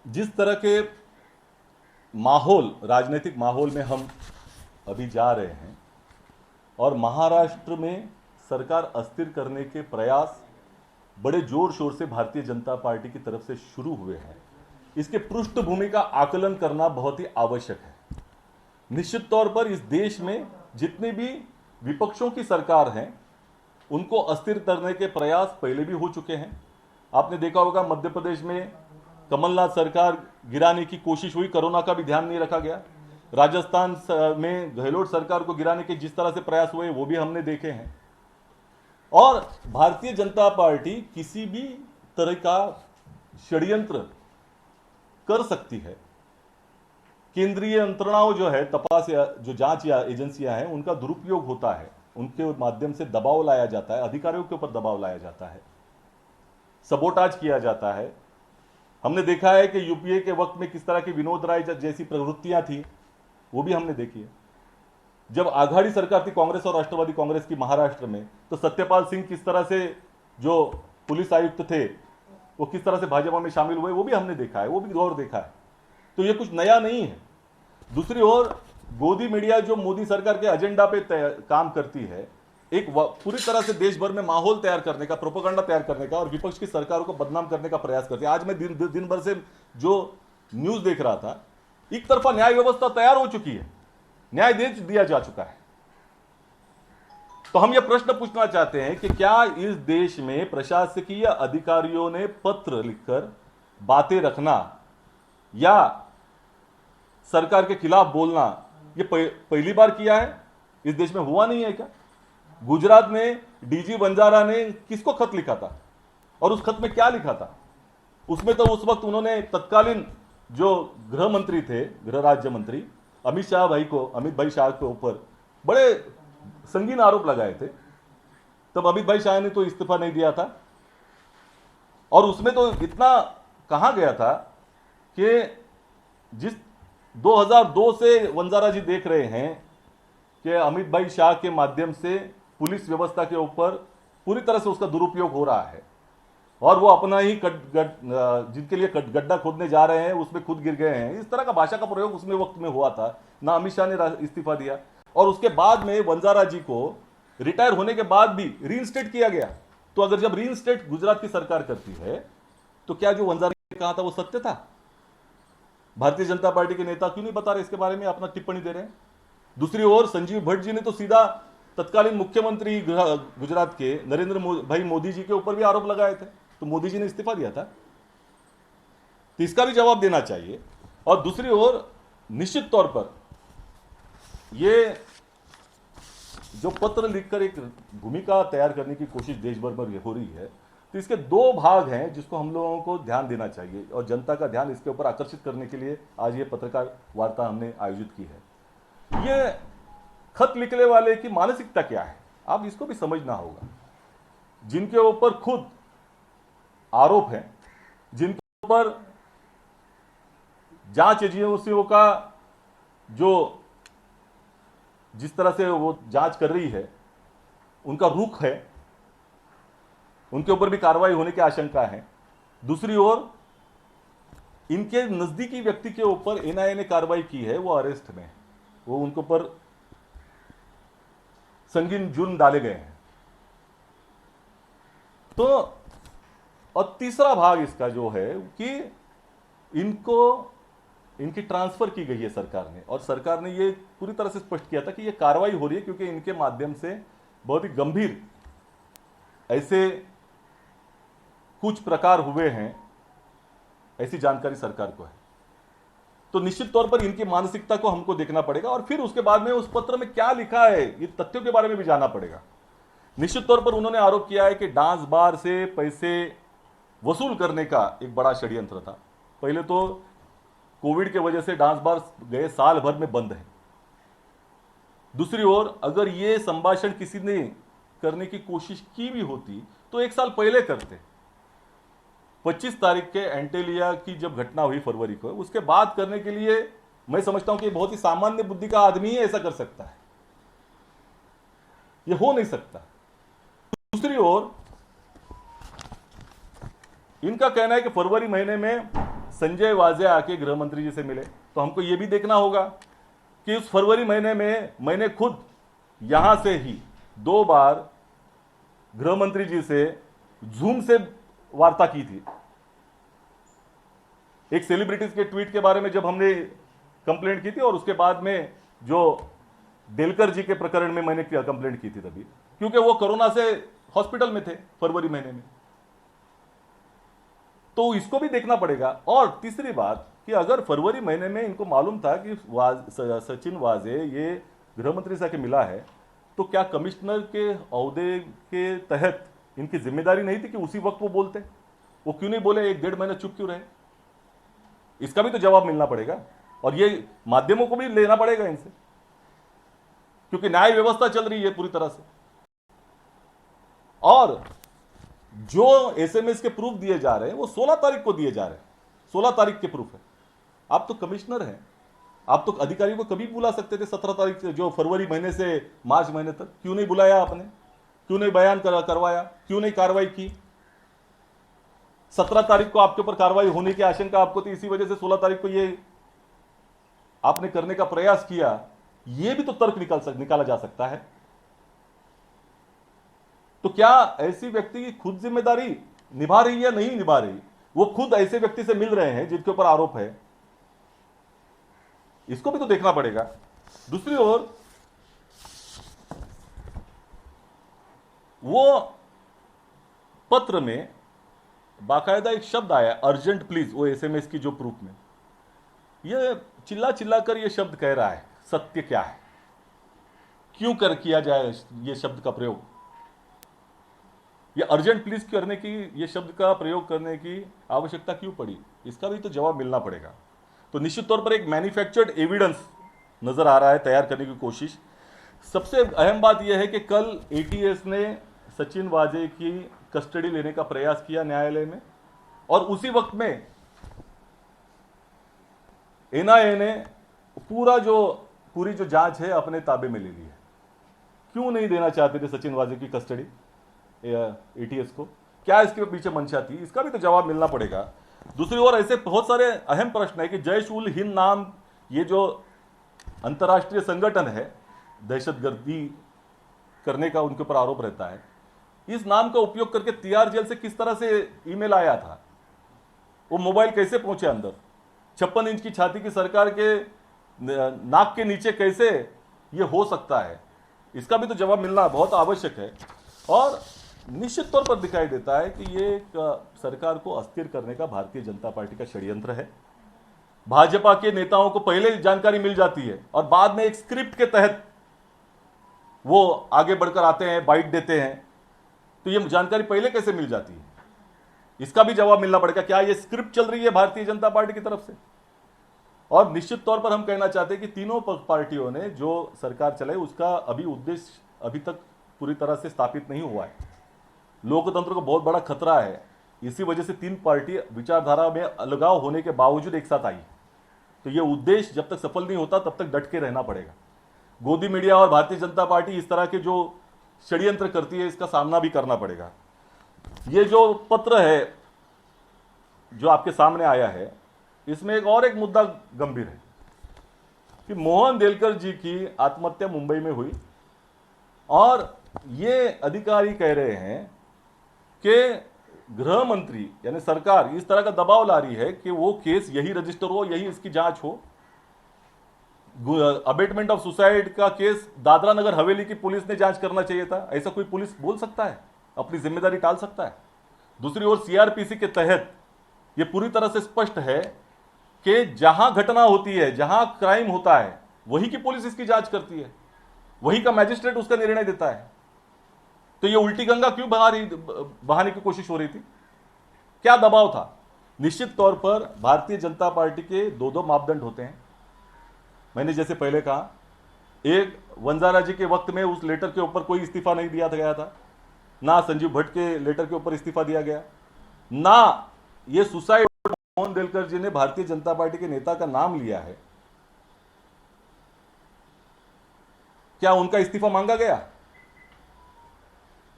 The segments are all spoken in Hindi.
जिस तरह के माहौल, राजनीतिक माहौल में हम अभी जा रहे हैं और महाराष्ट्र में सरकार अस्थिर करने के प्रयास बड़े जोर शोर से भारतीय जनता पार्टी की तरफ से शुरू हुए हैं, इसके पृष्ठभूमि का आकलन करना बहुत ही आवश्यक है। निश्चित तौर पर इस देश में जितनी भी विपक्षों की सरकार हैं, उनको अस्थिर करने के प्रयास पहले भी हो चुके हैं। आपने देखा होगा मध्य प्रदेश में कमलनाथ सरकार गिराने की कोशिश हुई, कोरोना का भी ध्यान नहीं रखा गया। राजस्थान में गहलोत सरकार को गिराने के जिस तरह से प्रयास हुए वो भी हमने देखे हैं। और भारतीय जनता पार्टी किसी भी तरह का षड्यंत्र कर सकती है। केंद्रीय यंत्रणाओं जो है, तपास या जो जांच या एजेंसियां हैं, उनका दुरुपयोग होता है, उनके माध्यम से दबाव लाया जाता है, अधिकारियों के ऊपर दबाव लाया जाता है, सबोटाज किया जाता है। हमने देखा है कि यूपीए के वक्त में किस तरह की विनोद राय जैसी प्रवृत्तियां थी, वो भी हमने देखी है। जब आघाड़ी सरकार थी कांग्रेस और राष्ट्रवादी कांग्रेस की महाराष्ट्र में, तो सत्यपाल सिंह किस तरह से जो पुलिस आयुक्त थे वो किस तरह से भाजपा में शामिल हुए, वो भी हमने देखा है, वो भी गौर देखा है। तो ये कुछ नया नहीं है। दूसरी ओर गोदी मीडिया जो मोदी सरकार के एजेंडा पे काम करती है, एक पूरी तरह से देश भर में माहौल तैयार करने का, प्रोपेगेंडा तैयार करने का और विपक्ष की सरकारों को बदनाम करने का प्रयास करती है। आज मैं दिन भर से जो न्यूज देख रहा था, एक तरफा न्याय व्यवस्था तैयार हो चुकी है, न्याय दे दिया जा चुका है। तो हम यह प्रश्न पूछना चाहते हैं कि क्या इस देश में प्रशासकीय अधिकारियों ने पत्र लिखकर बातें रखना या सरकार के खिलाफ बोलना यह पहली बार किया है? इस देश में हुआ नहीं है क्या? गुजरात में डीजी बंजारा ने किसको खत लिखा था और उस खत में क्या लिखा था? उसमें तो उस वक्त उन्होंने तत्कालीन जो गृह मंत्री थे, गृह राज्य मंत्री अमित भाई शाह के ऊपर बड़े संगीन आरोप लगाए थे। तब अमित भाई शाह ने तो इस्तीफा नहीं दिया था और उसमें तो इतना कहा गया था कि जिस 2002 से वंजारा जी देख रहे हैं कि अमित भाई शाह के माध्यम से पुलिस व्यवस्था के ऊपर पूरी तरह से उसका दुरुपयोग हो रहा है और वो अपना ही जिनके लिए गड्ढा खोदने जा रहे हैं उसमें खुद गिर गए हैं। इस तरह का भाषा का प्रयोग उसमें वक्त में हुआ था। ना अमित शाह ने इस्तीफा दिया और उसके बाद में वंजारा जी को रिटायर होने के बाद भी रीइंस्टेट किया गया। तो अगर जब रीइंस्टेट गुजरात की सरकार करती है तो क्या जो वंजारा ने कहा था वो सत्य था? भारतीय जनता पार्टी के नेता क्यों नहीं बता रहे इसके बारे में, अपना टिप्पणी दे रहे हैं? दूसरी ओर संजीव भट्ट जी ने तो सीधा तत्कालीन मुख्यमंत्री गुजरात के नरेंद्र भाई मोदी जी के ऊपर भी आरोप लगाए थे, तो मोदी जी ने इस्तीफा दिया था। तो इसका भी जवाब देना चाहिए। और दूसरी ओर निश्चित तौर पर ये जो पत्र लिखकर एक भूमिका तैयार करने की कोशिश देश भर में हो रही है, तो इसके दो भाग हैं जिसको हम लोगों को ध्यान देना चाहिए और जनता का ध्यान इसके ऊपर आकर्षित करने के लिए आज ये पत्रकार वार्ता हमने आयोजित की है। ये खत लिखने वाले की मानसिकता क्या है, आप इसको भी समझना होगा। जिनके ऊपर खुद आरोप है, जिनके ऊपर जांच एजेंसियों का जो जिस तरह से वो जांच कर रही है, उनका रुख है, उनके ऊपर भी कार्रवाई होने की आशंका है। दूसरी ओर इनके नजदीकी व्यक्ति के ऊपर एनआईए ने कार्रवाई की है, वो अरेस्ट में है, वो उनके ऊपर संगीन जुर्म डाले गए हैं। तो और तीसरा भाग इसका जो है कि इनकी ट्रांसफर की गई है सरकार ने, और सरकार ने ये पूरी तरह से स्पष्ट किया था कि ये कार्रवाई हो रही है क्योंकि इनके माध्यम से बहुत ही गंभीर ऐसे कुछ प्रकार हुए हैं, ऐसी जानकारी सरकार को है। तो निश्चित तौर पर इनकी मानसिकता को हमको देखना पड़ेगा और फिर उसके बाद में उस पत्र में क्या लिखा है ये तथ्यों के बारे में भी जानना पड़ेगा। निश्चित तौर पर उन्होंने आरोप किया है कि डांस बार से पैसे वसूल करने का एक बड़ा षड्यंत्र था। पहले तो कोविड के वजह से डांस बार गए साल भर में बंद है। दूसरी ओर अगर ये संभाषण किसी ने करने की कोशिश की भी होती तो एक साल पहले करते। 25 तारीख के एंटेलिया की जब घटना हुई फरवरी को, उसके बाद करने के लिए मैं समझता हूं कि बहुत ही सामान्य बुद्धि का आदमी ही ऐसा कर सकता है, यह हो नहीं सकता। दूसरी ओर इनका कहना है कि फरवरी महीने में संजय वाजे आके गृह मंत्री जी से मिले, तो हमको ये भी देखना होगा कि उस फरवरी महीने में मैंने खुद यहां से ही 2 बार गृह मंत्री जी से जूम से वार्ता की थी। एक सेलिब्रिटीज के ट्वीट के बारे में जब हमने कंप्लेंट की थी, और उसके बाद में जो डेलकर जी के प्रकरण में मैंने कंप्लेंट की थी तभी, क्योंकि वो कोरोना से हॉस्पिटल में थे फरवरी महीने में। तो इसको भी देखना पड़ेगा। और तीसरी बात कि अगर फरवरी महीने में इनको मालूम था कि सचिन वाजे ये गृह मंत्री से आके मिला है, तो क्या कमिश्नर के ओहदे के तहत इनकी जिम्मेदारी नहीं थी कि उसी वक्त वो बोलते? वो क्यों नहीं बोले? 1-1.5 महीना चुप क्यों रहे? इसका भी तो जवाब मिलना पड़ेगा, और ये माध्यमों को भी लेना पड़ेगा इनसे, क्योंकि न्याय व्यवस्था चल रही है पूरी तरह से। और जो एसएमएस के प्रूफ दिए जा रहे हैं वो 16 तारीख को दिए जा रहे हैं, 16 तारीख के प्रूफ है। आप तो कमिश्नर हैं, आप तो अधिकारी को कभी बुला सकते थे 17 तारीख से, जो फरवरी महीने से मार्च महीने तक क्यों नहीं बुलाया आपने? क्यों नहीं बयान करवाया? क्यों नहीं कार्रवाई की? 17 तारीख को आपके ऊपर कार्रवाई होने की आशंका आपको थी, इसी वजह से 16 तारीख को ये आपने करने का प्रयास किया। ये भी तो तर्क निकाला जा सकता है। तो क्या ऐसी व्यक्ति की खुद जिम्मेदारी निभा रही है या नहीं निभा रही? वो खुद ऐसे व्यक्ति से मिल रहे हैं जिनके ऊपर आरोप है, इसको भी तो देखना पड़ेगा। दूसरी ओर वो पत्र में बाकायदा एक शब्द आया, अर्जेंट प्लीज, वो एसएमएस की जो प्रूफ में, ये चिल्ला चिल्ला कर ये शब्द कह रहा है। सत्य क्या है? क्यों किया जाए ये शब्द का प्रयोग? ये अर्जेंट प्लीज करने की, ये शब्द का प्रयोग करने की आवश्यकता क्यों पड़ी? इसका भी तो जवाब मिलना पड़ेगा। तो निश्चित तौर पर एक मैन्युफैक्चर्ड एविडेंस नजर आ रहा है तैयार करने की कोशिश। सबसे अहम बात यह है कि कल एटीएस ने सचिन वाजे की कस्टडी लेने का प्रयास किया न्यायालय में, और उसी वक्त में एनआईए ने पूरी जो जांच है अपने ताबे में ले ली है। क्यों नहीं देना चाहते थे सचिन वाजे की कस्टडी एटीएस को? क्या इसके पीछे मंशा थी? इसका भी तो जवाब मिलना पड़ेगा। दूसरी ओर ऐसे बहुत सारे अहम प्रश्न है कि जैश उल हिंद नाम, ये जो अंतर्राष्ट्रीय संगठन है, दहशतगर्दी करने का उनके ऊपर आरोप रहता है, इस नाम का उपयोग करके तिहाड़ जेल से किस तरह से ईमेल आया था? वो मोबाइल कैसे पहुंचे अंदर? 56 इंच की छाती की सरकार के नाक के नीचे कैसे ये हो सकता है? इसका भी तो जवाब मिलना बहुत आवश्यक है। और निश्चित तौर पर दिखाई देता है कि ये एक सरकार को अस्थिर करने का भारतीय जनता पार्टी का षड्यंत्र है। भाजपा के नेताओं को पहले जानकारी मिल जाती है और बाद में एक स्क्रिप्ट के तहत वो आगे बढ़कर आते हैं, बाइट देते हैं। तो ये जानकारी पहले कैसे मिल जाती है? इसका भी जवाब मिलना पड़ेगा। क्या ये स्क्रिप्ट चल रही है भारतीय जनता पार्टी की तरफ से? और निश्चित तौर पर हम कहना चाहते हैं कि तीनों पार्टियों ने जो सरकार चलाई उसका अभी उद्देश्य अभी तक पूरी तरह से स्थापित नहीं हुआ है। लोकतंत्र को बहुत बड़ा खतरा है। इसी वजह से 3 पार्टी विचारधारा में अलगाव होने के बावजूद एक साथ आई। तो ये उद्देश्य जब तक सफल नहीं होता तब तक डट के रहना पड़ेगा। गोदी मीडिया और भारतीय जनता पार्टी इस तरह के जो षड्यंत्र करती है, इसका सामना भी करना पड़ेगा। ये जो पत्र है जो आपके सामने आया है, इसमें एक मुद्दा गंभीर है कि मोहन देलकर जी की आत्महत्या मुंबई में हुई, और ये अधिकारी कह रहे हैं कि गृह मंत्री यानी सरकार इस तरह का दबाव ला रही है कि वो केस यही रजिस्टर हो, यही इसकी जांच हो। अबेटमेंट ऑफ सुसाइड का केस दादरा नगर हवेली की पुलिस ने जांच करना चाहिए था। ऐसा कोई पुलिस बोल सकता है? अपनी जिम्मेदारी टाल सकता है? दूसरी ओर सीआरपीसी के तहत यह पूरी तरह से स्पष्ट है कि जहां घटना होती है, जहां क्राइम होता है, वही की पुलिस इसकी जांच करती है, वही का मैजिस्ट्रेट उसका निर्णय देता है। तो ये उल्टी गंगा क्यों बहाने की कोशिश हो रही थी? क्या दबाव था? निश्चित तौर पर भारतीय जनता पार्टी के 2 मापदंड होते हैं। मैंने जैसे पहले कहा, एक, वंजारा जी के वक्त में उस लेटर के ऊपर कोई इस्तीफा नहीं दिया गया था, ना संजीव भट्ट के लेटर के ऊपर इस्तीफा दिया गया, ना ये सुसाइड मोहन देलकर जी ने भारतीय जनता पार्टी के नेता का नाम लिया है। क्या उनका इस्तीफा मांगा गया?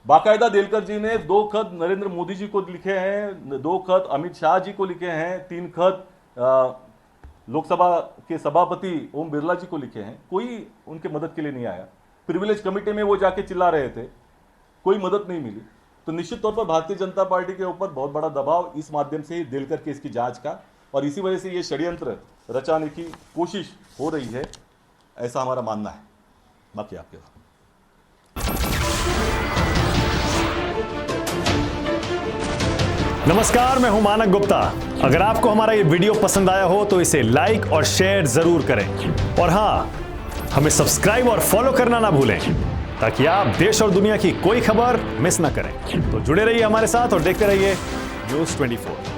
बाकायदा दिलकर जी ने 2 खत नरेंद्र मोदी जी को लिखे हैं, 2 खत अमित शाह जी को लिखे हैं, 3 खत लोकसभा के सभापति ओम बिरला जी को लिखे हैं। कोई उनके मदद के लिए नहीं आया। प्रिविलेज कमेटी में वो जाके चिल्ला रहे थे, कोई मदद नहीं मिली। तो निश्चित तौर पर भारतीय जनता पार्टी के ऊपर बहुत बड़ा दबाव इस माध्यम से ही दिलकर केस की जांच का, और इसी वजह से ये षड्यंत्र रचाने की कोशिश हो रही है, ऐसा हमारा मानना है। बाकी आपके बात। नमस्कार, मैं हूं मानक गुप्ता। अगर आपको हमारा ये वीडियो पसंद आया हो तो इसे लाइक और शेयर जरूर करें, और हां, हमें सब्सक्राइब और फॉलो करना ना भूलें ताकि आप देश और दुनिया की कोई खबर मिस ना करें। तो जुड़े रहिए हमारे साथ और देखते रहिए न्यूज़ 24।